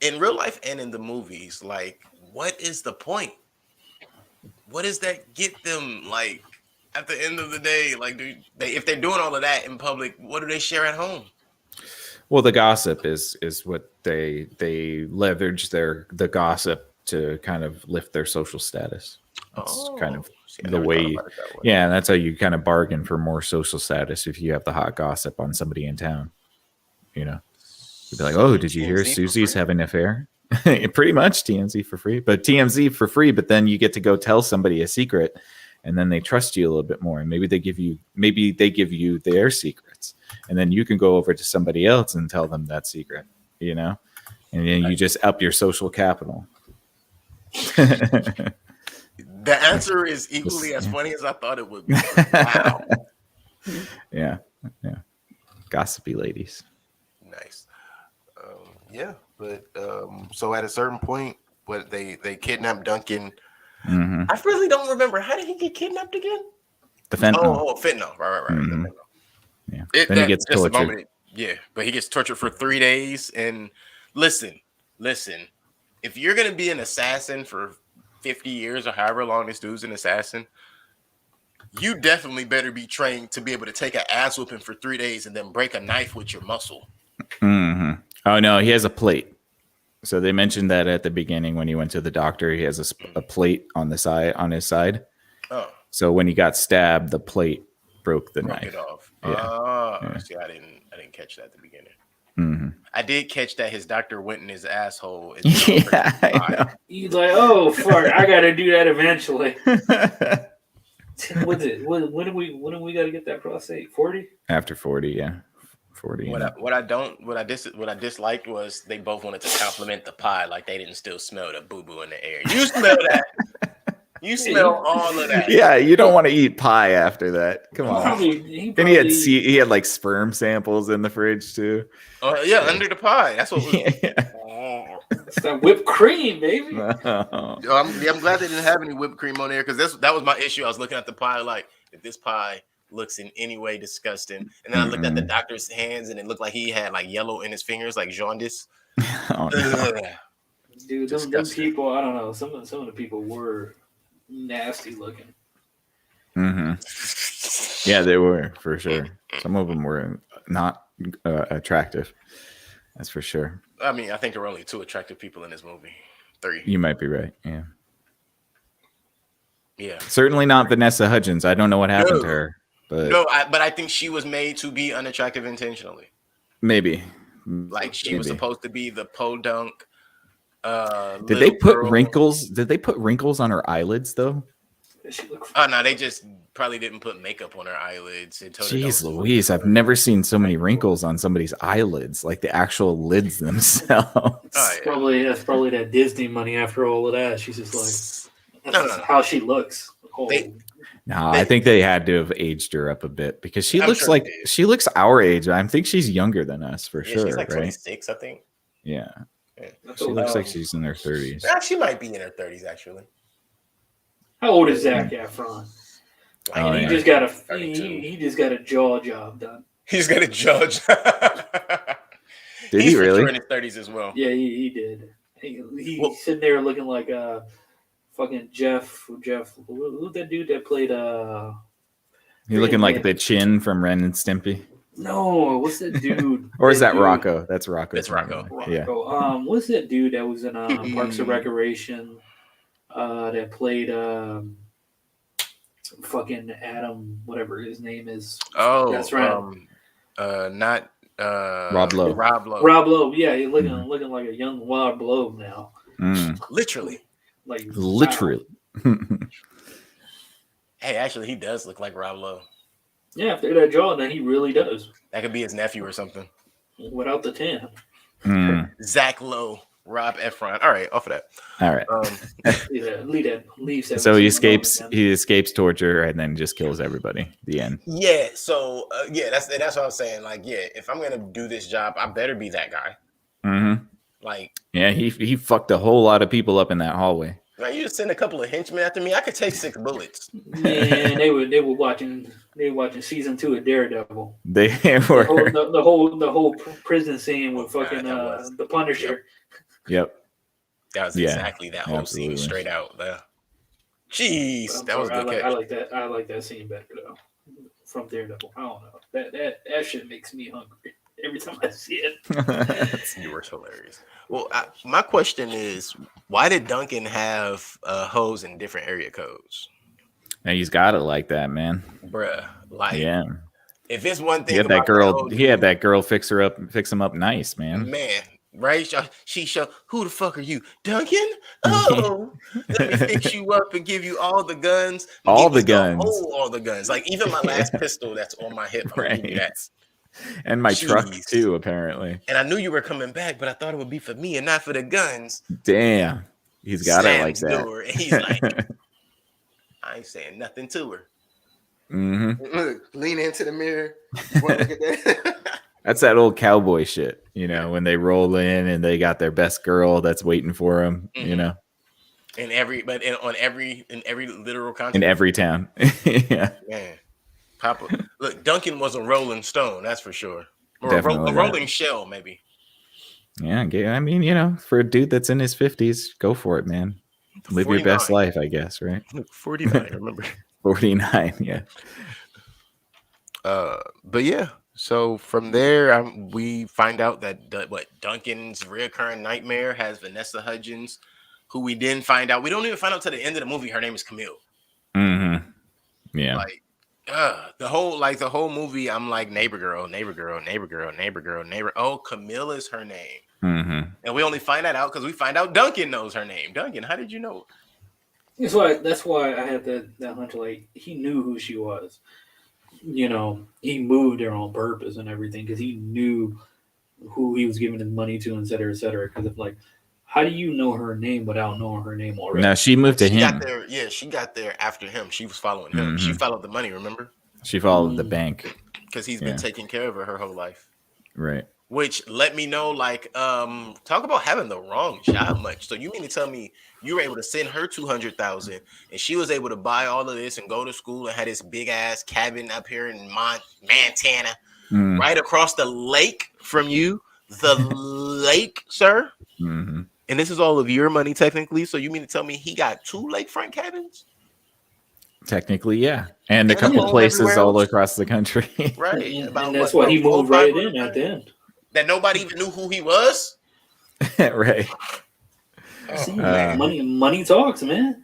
in real life and in the movies, like, what is the point? What does that get them? Like, at the end of the day, like, if they're doing all of that in public, what do they share at home? Well, the gossip is what they leverage the gossip to kind of lift their social status. That's kind of See, I the never way, thought about it that way. yeah, that's how you kind of bargain for more social status if you have the hot gossip on somebody in town. You know, you'd be like, "Oh, did you hear TMZ for Susie's free? having an affair?" Pretty much TMZ for free, but TMZ for free. But then you get to go tell somebody a secret, and then they trust you a little bit more, and maybe they give you their secrets, and then you can go over to somebody else and tell them that secret. You know, and then you just up your social capital. The answer is equally as funny as I thought it would be. Wow. Yeah. Gossipy ladies. Nice. Yeah, but so at a certain point, what they kidnapped Duncan. Mm-hmm. I really don't remember. How did he get kidnapped again? The fentanyl. Oh, fentanyl. Right. Mhm. The fentanyl. Yeah. Then he gets just a tortured. moment. Yeah, but he gets tortured for 3 days. And listen. If you're gonna be an assassin for 50 years or however long this dude's an assassin, you definitely better be trained to be able to take an ass whooping for 3 days and then break a knife with your muscle. Mm-hmm. Oh no, he has a plate. So they mentioned that at the beginning when he went to the doctor, he has a plate on his side. Oh, So when he got stabbed, the plate broke the broke knife. it off. Yeah. See, I didn't catch that at the beginning. Mm-hmm. I did catch that his doctor went in his asshole. Yeah, I know. He's like, oh fuck, I gotta do that eventually. What's it? When do we gotta get that prostate? 40? After 40, yeah. 40. What I disliked was they both wanted to compliment the pie, like they didn't still smell the boo boo in the air. You smell that? You smell all of that? Yeah, you don't want to eat pie after that. Come on. Probably, And he had like sperm samples in the fridge too. Yeah, under the pie. That's what. It's that whipped cream, baby. I'm glad they didn't have any whipped cream on there because that was my issue. I was looking at the pie like, if this pie looks in any way disgusting, and then I looked at the doctor's hands and it looked like he had like yellow in his fingers, like jaundice. Oh, no. Dude, those people, I don't know. Some of the people were nasty looking. Mm-hmm. Yeah, they were for sure. Some of them were not attractive. That's for sure. I mean, I think there were only 2 attractive people in this movie. 3. You might be right. Yeah. Yeah. Certainly not Vanessa Hudgens. I don't know what happened to her, but but I think she was made to be unattractive intentionally. maybe. Like she was supposed to be the podunk. Did they put wrinkles? Did they put wrinkles on her eyelids though? Oh no, they just probably didn't put makeup on her eyelids. Jeez Louise, I've never seen so many wrinkles on somebody's eyelids, like the actual lids themselves. Oh, yeah. That's probably that Disney money after all of that. She's just like, that's just how she looks. I think they had to have aged her up a bit because she looks like she looks our age. I think she's younger than us for sure. She's like right? 26, I think. Yeah. She looks like she's in her 30s. She might be in her 30s actually. How old is Zac Efron? He just got he just got a jaw job done. He's got a judge. Did he really? He's in his 30s as well. Yeah, he did. He's sitting there looking like fucking Jeff. Who's that dude that played? He looking like the Chin from Ren and Stimpy. No, what's that dude? Or is that Rocco? That's Rocco. That's Rocco. Yeah. What's that dude that was in Parks and Recreation? That played fucking Adam, whatever his name is. Oh, that's right. Not Rob Lowe. Rob Lowe. Rob Lowe. Yeah, he's looking like a young Rob Lowe now. Literally. Like literally. Wow. Hey, actually, he does look like Rob Lowe. Yeah, after that jaw, then he really does. That could be his nephew or something. Without the tan. Zach Lowe, Rob Efron. All right, off of that. All right. Leave that. So he escapes torture and then just kills everybody. The end. Yeah. So that's what I was saying. Like, yeah, if I'm gonna do this job, I better be that guy. Mm-hmm. Like, yeah, he fucked a whole lot of people up in that hallway. man, you just send a couple of henchmen after me. I could take 6 bullets. Man, they were watching season 2 of Daredevil. They were the whole prison scene with fucking the Punisher. Yep. That was exactly that whole scene straight out there. Jeez, that was good. I like that scene better though. From Daredevil. I don't know. That shit makes me hungry every time I see it. You were hilarious. Well, my question is, why did Duncan have hoes in different area codes? And he's got it like that, man. bruh. Like, Yeah. if it's one He thing had that about that girl. old He had dude, that girl fix him up nice, man. man, right? She show, who the fuck are you, Duncan? Oh, let me fix you up and give you all the guns. I'm All give the you guns. all the guns. Like even my last pistol that's on my hip, I'm gonna give you Right. that. And my truck Jeez. too, apparently. And I knew you were coming back, but I thought it would be for me and not for the guns. Damn. He's got it like Slams that. door, and he's like, I ain't saying nothing to her. Look, lean into the mirror. You want to look at that? That's that old cowboy shit, you know, when they roll in and they got their best girl that's waiting for them, you know. In every literal context. In every town. Yeah. Man. Papa. Look, Duncan was a rolling stone, that's for sure. Or Definitely a rolling shell, maybe. Yeah, I mean, you know, for a dude that's in his 50s, go for it, man. Live 49. your best life, I guess, right? 49, remember? 49, yeah. But yeah, so from there, we find out that Duncan's reoccurring nightmare has Vanessa Hudgens, who we then find out. We don't even find out till the end of the movie. Her name is Camille. Mm-hmm. Yeah. Like, the whole movie, I'm like neighbor girl. Oh, Camille is her name, and we only find that out because we find out Duncan knows her name. Duncan, how did you know? That's why I had that hunch. Like he knew who she was. You know, he moved there on purpose and everything because he knew who he was giving his money to, et cetera, et cetera. Because if like, how do you know her name without knowing her name already? No, she moved to She him. got there. Yeah, she got there after him. She was following him. She followed the money. Remember? She followed the bank because he's been taking care of her whole life. Right. Which let me know, like, talk about having the wrong job much. So you mean to tell me you were able to send her 200,000 and she was able to buy all of this and go to school and had this big ass cabin up here in Montana, right across the lake from you, the lake, sir. And this is all of your money technically. So you mean to tell me he got 2 lakefront cabins? Technically, yeah, and a couple places all across the country. Right, and that's why he moved right in at the end. That nobody even knew who he was. Right. See, money talks, man.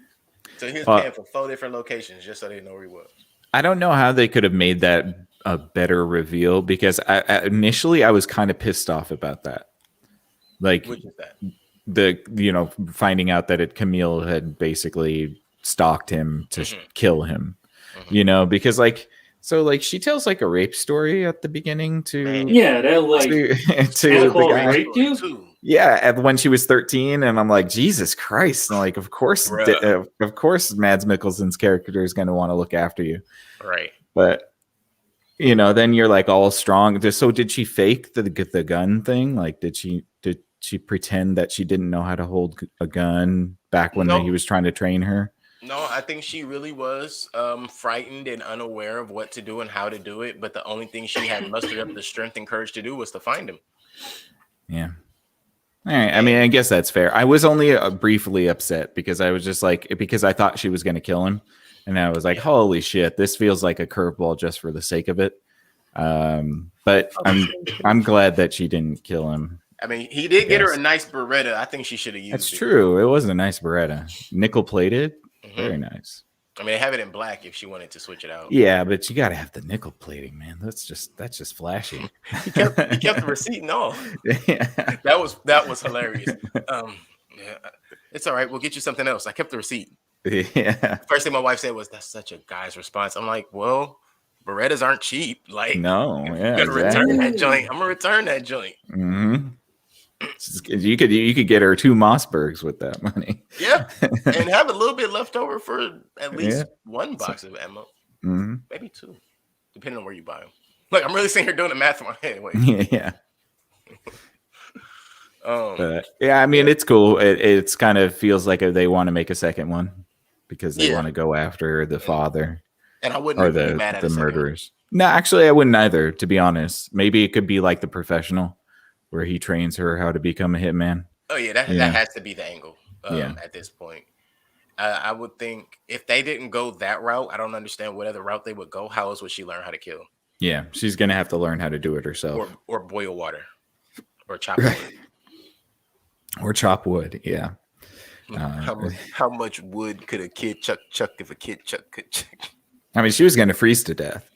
So he was paying for 4 different locations just so they know where he was. I don't know how they could have made that a better reveal because initially I was kind of pissed off about that. Like, which is that? Finding out that Camille had basically stalked him to kill him, because she tells like a rape story at the beginning to the guy. Raped you? Yeah, when she was 13, and I'm like, Jesus Christ! And like, of course, Mads Mikkelsen's character is going to want to look after you, right? But then you're like all strong. So did she fake the gun thing? Like, did she pretend that she didn't know how to hold a gun back when he was trying to train her? No, I think she really was frightened and unaware of what to do and how to do it. But the only thing she had mustered up the strength and courage to do was to find him. Yeah. All right. I mean, I guess that's fair. I was only briefly upset because I was just like, because I thought she was going to kill him. And I was like, holy shit, this feels like a curveball just for the sake of it. But I'm glad that she didn't kill him. I mean, he did get her a nice Beretta. I think she should have used it. That's true. It was a nice Beretta. Nickel plated. Very nice. I mean, they have it in black if she wanted to switch it out. Yeah, but you got to have the nickel plating, man. That's just flashy. he kept the receipt and all. Yeah. That was hilarious. It's all right. We'll get you something else. I kept the receipt. Yeah. First thing my wife said was, "That's such a guy's response." I'm like, well, Berettas aren't cheap. Like, no, yeah, I'm gonna return that joint. I'm gonna return that joint. Mm-hmm. You could get her 2 Mossbergs with that money. Yeah, and have a little bit left over for at least 1 box of ammo, maybe 2, depending on where you buy them. Like, I'm really sitting here doing the math in my head. Wait, yeah. I mean, it's cool. It's kind of feels like they want to make a second one because they want to go after the father. And I wouldn't be mad at the murderers. No, actually, I wouldn't either. To be honest, maybe it could be like The Professional, where he trains her how to become a hitman. Oh yeah, that has to be the angle. At this point, I would think if they didn't go that route, I don't understand what other route they would go. How else would she learn how to kill? Yeah, she's gonna have to learn how to do it herself, or boil water, or chop wood, or chop wood. Yeah. How much wood could a kid chuck if a kid could chuck? I mean, she was going to freeze to death.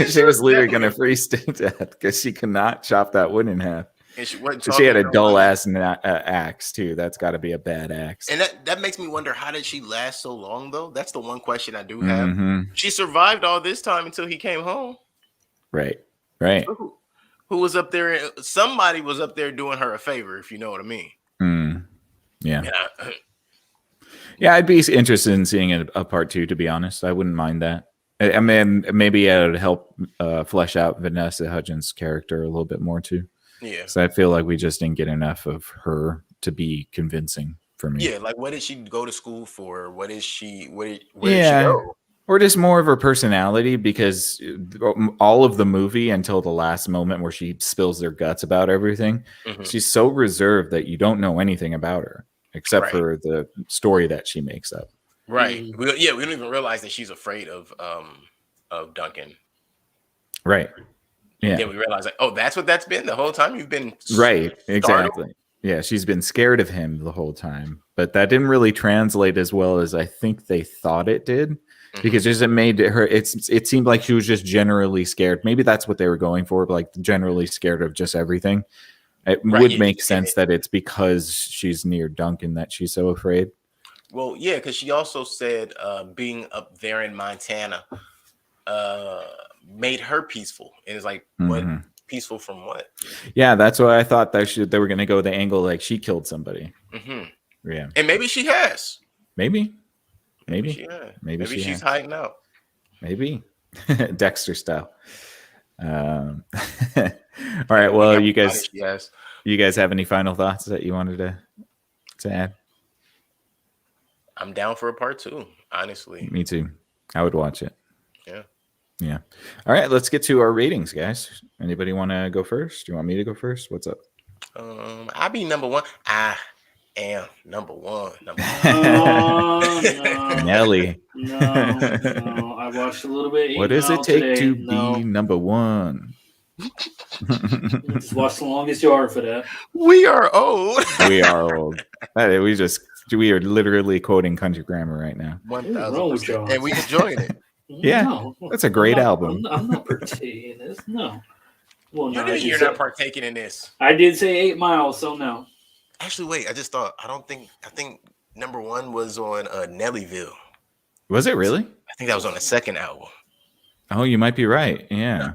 She was literally going to freeze to death because she could not chop that wood in half. And she wasn't. She had a dull ass axe too. That's got to be a bad axe. And that makes me wonder, how did she last so long though? That's the one question I do have. She survived all this time until he came home. Right. Who was up there? Somebody was up there doing her a favor, if you know what I mean. Yeah. Yeah, I'd be interested in seeing a part 2. To be honest, I wouldn't mind that. I mean, maybe it would help flesh out Vanessa Hudgens' character a little bit more too. Yeah. So I feel like we just didn't get enough of her to be convincing for me. Yeah, like what did she go to school for? What is she? Where did she go? Or just more of her personality, because all of the movie until the last moment where she spills their guts about everything, she's so reserved that you don't know anything about her except for the story that she makes up. Right. We don't even realize that she's afraid of Duncan. Right. Yeah. Then we realize like, oh, that's what that's been the whole time. You've been right. Exactly. Yeah, she's been scared of him the whole time, but that didn't really translate as well as I think they thought it did, because it made her. It seemed like she was just generally scared. Maybe that's what they were going for, like generally scared of just everything. It would make sense that it's because she's near Duncan that she's so afraid. Well, yeah, because she also said being up there in Montana made her peaceful. And it's like, what? Peaceful from what? Yeah, that's why I thought that they were going to go the angle like she killed somebody. Yeah, and maybe she has. Maybe she's hiding out. Maybe Dexter style. All right. Well, you guys have any final thoughts that you wanted to add? I'm down for a part 2. Honestly, me too. I would watch it. Yeah. All right, let's get to our ratings, guys. Anybody want to go first? Do you want me to go first? What's up? I'll be number 1. I am number 1. No. Nelly. No. I watched a little bit. What does it take to be number 1? Just watch the longest yard for that. We are old. We are old. We are literally quoting country grammar right now. 1,000%. And we enjoying it. Yeah, that's a great album. I'm not partaking in this. No. Well, you're not partaking in this. I did say 8 Miles, so no. Actually, wait. I just thought. I think number 1 was on Nellyville. Was it really? I think that was on the second album. Oh, you might be right. Yeah.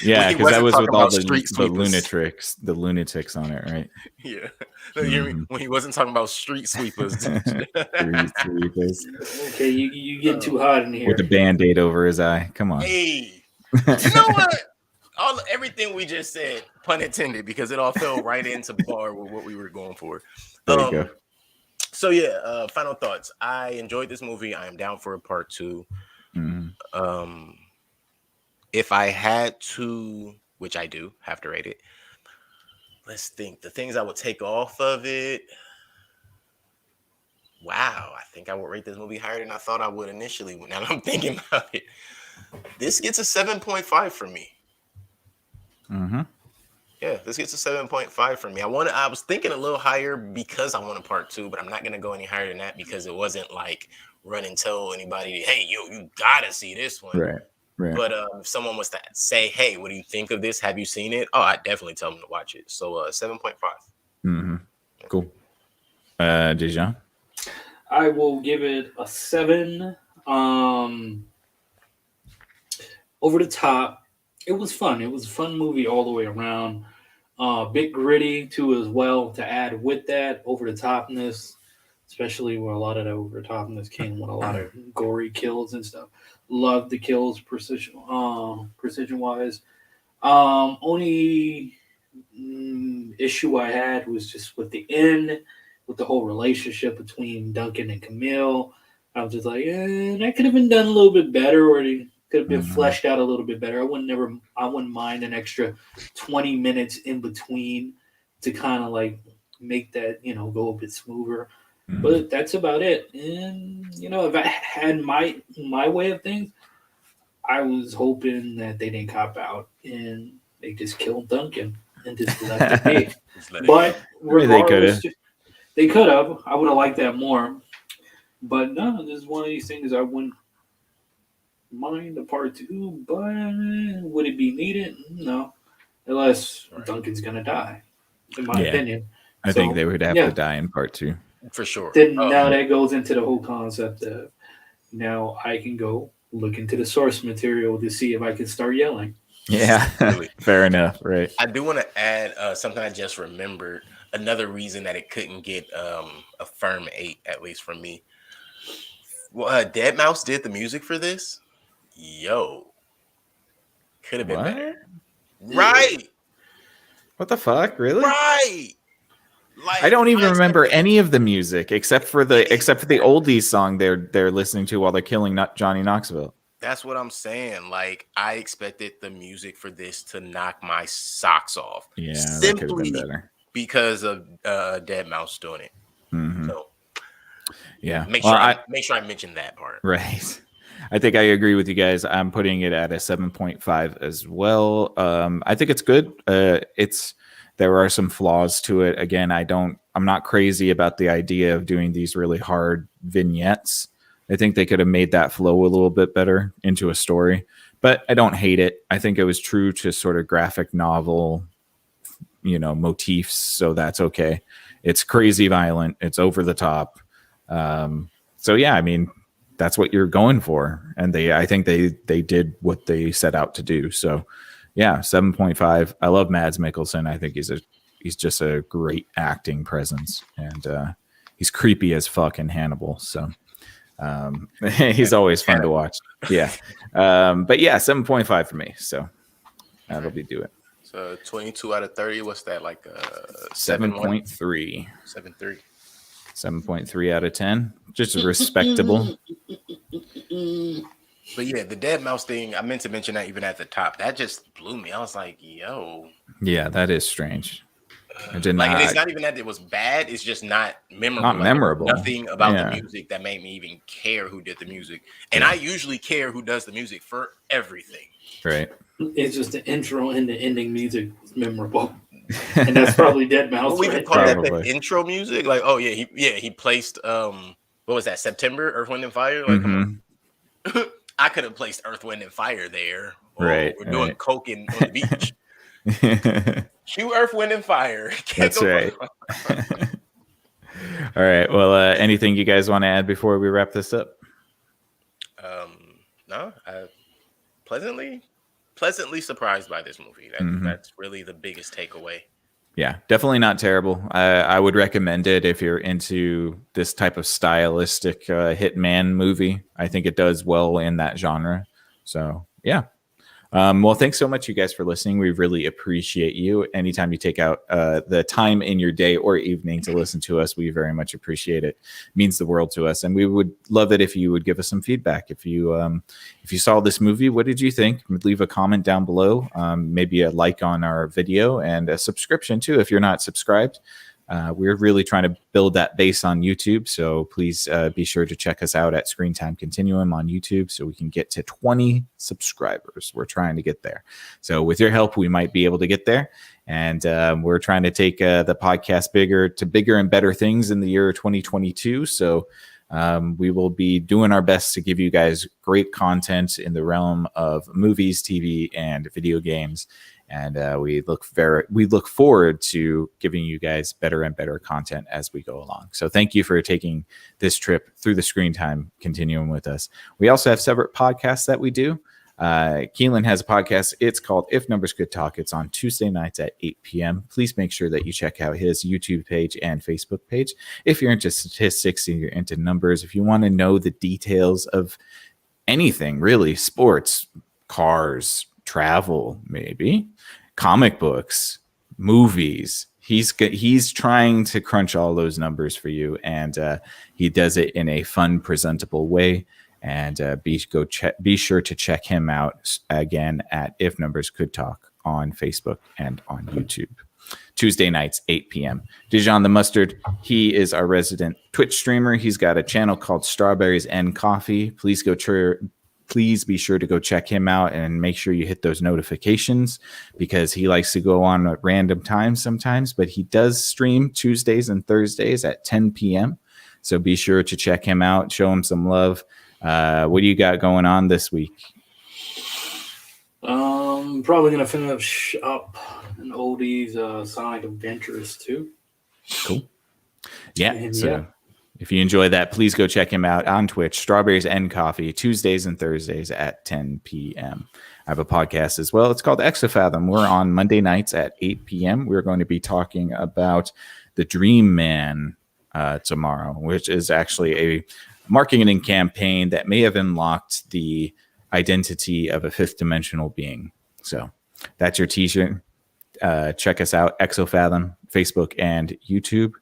Yeah, because that was with all the lunatics on it, right? Yeah. When he wasn't talking about street sweepers. Okay, you get too hot in here. With the Band-Aid over his eye. Come on. Hey, you know what? Everything we just said, pun intended, because it all fell right into bar with what we were going for. There you go. So yeah, final thoughts. I enjoyed this movie. I am down for a part 2. If I had to, which I do have to rate it, let's think. The things I would take off of it. Wow, I think I would rate this movie higher than I thought I would initially. Now that I'm thinking about it, this gets a 7.5 from me. Yeah, this gets a 7.5 from me. I was thinking a little higher because I want a part 2, but I'm not gonna go any higher than that because it wasn't like run and tell anybody, hey, you gotta see this one. Right. But if someone was to say, hey, what do you think of this? Have you seen it? Oh, I'd definitely tell them to watch it. So 7.5. Cool. Dejan? I will give it a 7. Over the top. It was fun. It was a fun movie all the way around. Bit gritty too as well to add with that over the topness, especially where a lot of the over the topness came with a lot of gory kills and stuff. Loved the kills precision wise. Only issue I had was just with the end, with the whole relationship between Duncan and Camille. I was just like, that could have been done a little bit better, or it could have been fleshed out a little bit better. I wouldn't mind an extra 20 minutes in between to kind of like make that, go a bit smoother. But that's about it. And if I had my way of things, I was hoping that they didn't cop out and they just killed Duncan and just left it be. But regardless, They could have. I would have liked that more. But no, this is one of these things I wouldn't mind a part two, but would it be needed? No. Unless Duncan's going to die, in my opinion. I think they would have to die in part two. For sure. Then now that goes into the whole concept of now I can go look into the source material to see if I can start yelling. Yeah, fair enough. Right. I do want to add something I just remembered. Another reason that it couldn't get a firm 8, at least from me. Well, Dead Mouse did the music for this. Yo, could have been better. Right. What the fuck? Really? Right. Like, I don't even remember any of the music except for the oldies song they're listening to while they're killing Johnny Knoxville. That's what I'm saying. Like, I expected the music for this to knock my socks off. Yeah, that could have been better because of Dead Mouse doing it. Mm-hmm. So, yeah, make sure I mention that part. Right. I think I agree with you guys. I'm putting it at a 7.5 as well. I think it's good. There are some flaws to it. Again, I'm not crazy about the idea of doing these really hard vignettes. I think they could have made that flow a little bit better into a story, but I don't hate it. I think it was true to sort of graphic novel, motifs. So that's okay. It's crazy violent. It's over the top. So yeah, I mean, that's what you're going for. And I think they did what they set out to do. So yeah, 7.5. I love Mads Mikkelsen. I think he's just a great acting presence, and he's creepy as fuck in Hannibal. So he's always fun to watch. Yeah. But yeah, 7.5 for me. So that'll be do it. So 22 out of 30. What's that, like 7.3. 7.3. 7.3 out of 10. Just respectable. But yeah, the Dead Mouse thing, I meant to mention that even at the top. That just blew me. I was like, yo. Yeah, that is strange. It's not even that it was bad. It's just not memorable. Not memorable. Nothing about the music that made me even care who did the music. And I usually care who does the music for everything. Right. It's just the intro and the ending music is memorable. And that's probably Dead Mouse. We can call that the intro music. Like, oh yeah, he placed what was that, September, Earth, Wind, and Fire? Like, I could have placed Earth, Wind, and Fire there. Right. We're doing coke on the beach. Cue Earth, Wind, and Fire. That's right. All right. Well, anything you guys want to add before we wrap this up? No. Pleasantly surprised by this movie. That's really the biggest takeaway. Yeah, definitely not terrible. I would recommend it if you're into this type of stylistic hitman movie. I think it does well in that genre. So, yeah. Well, thanks so much, you guys, for listening. We really appreciate you. Anytime you take out the time in your day or evening to listen to us, we very much appreciate it. It means the world to us, and we would love it if you would give us some feedback. If you saw this movie, what did you think? Leave a comment down below. Maybe a like on our video and a subscription too if you're not subscribed. We're really trying to build that base on YouTube, so please be sure to check us out at Screen Time Continuum on YouTube so we can get to 20 subscribers. We're trying to get there. So with your help, we might be able to get there. And we're trying to take the podcast bigger and better things in the year 2022. So we will be doing our best to give you guys great content in the realm of movies, TV, and video games. And we look forward to giving you guys better and better content as we go along. So thank you for taking this trip through the Screen Time Continuum with us. We also have separate podcasts that we do. Keelan has a podcast. It's called If Numbers Could Talk. It's on Tuesday nights at 8 p.m. Please make sure that you check out his YouTube page and Facebook page. If you're into statistics and you're into numbers, if you want to know the details of anything, really, sports, cars, travel, maybe comic books, movies, he's trying to crunch all those numbers for you, and he does it in a fun, presentable way. And be sure to check him out again at If Numbers Could Talk on Facebook and on YouTube. Tuesday nights, 8 p.m. Dijon the Mustard, he is our resident Twitch streamer. He's got a channel called Strawberries and Coffee. Please go please be sure to go check him out and make sure you hit those notifications, because he likes to go on at random times sometimes, but he does stream Tuesdays and Thursdays at 10 p.m. So be sure to check him out, show him some love. What do you got going on this week? Probably gonna finish up an oldies Sonic Adventures 2. Cool. Yeah. If you enjoy that, please go check him out on Twitch, Strawberries and Coffee, Tuesdays and Thursdays at 10 p.m. I have a podcast as well. It's called Exofathom. We're on Monday nights at 8 p.m. We're going to be talking about the Dream Man tomorrow, which is actually a marketing campaign that may have unlocked the identity of a fifth dimensional being. So that's your t-shirt. Check us out, Exofathom, Facebook and YouTube,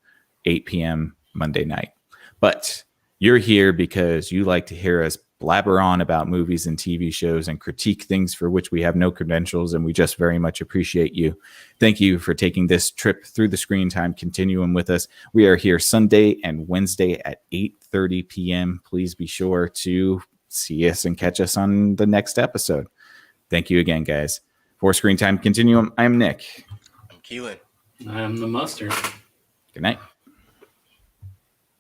8 p.m. Monday night. But you're here because you like to hear us blabber on about movies and TV shows and critique things for which we have no credentials, and we just very much appreciate you. Thank you for taking this trip through the Screen Time Continuum with us. We are here Sunday and Wednesday at 8:30 p.m. Please be sure to see us and catch us on the next episode. Thank you again, guys. For Screen Time Continuum, I'm Nick. I'm Keelan. I'm the Mustard. Good night.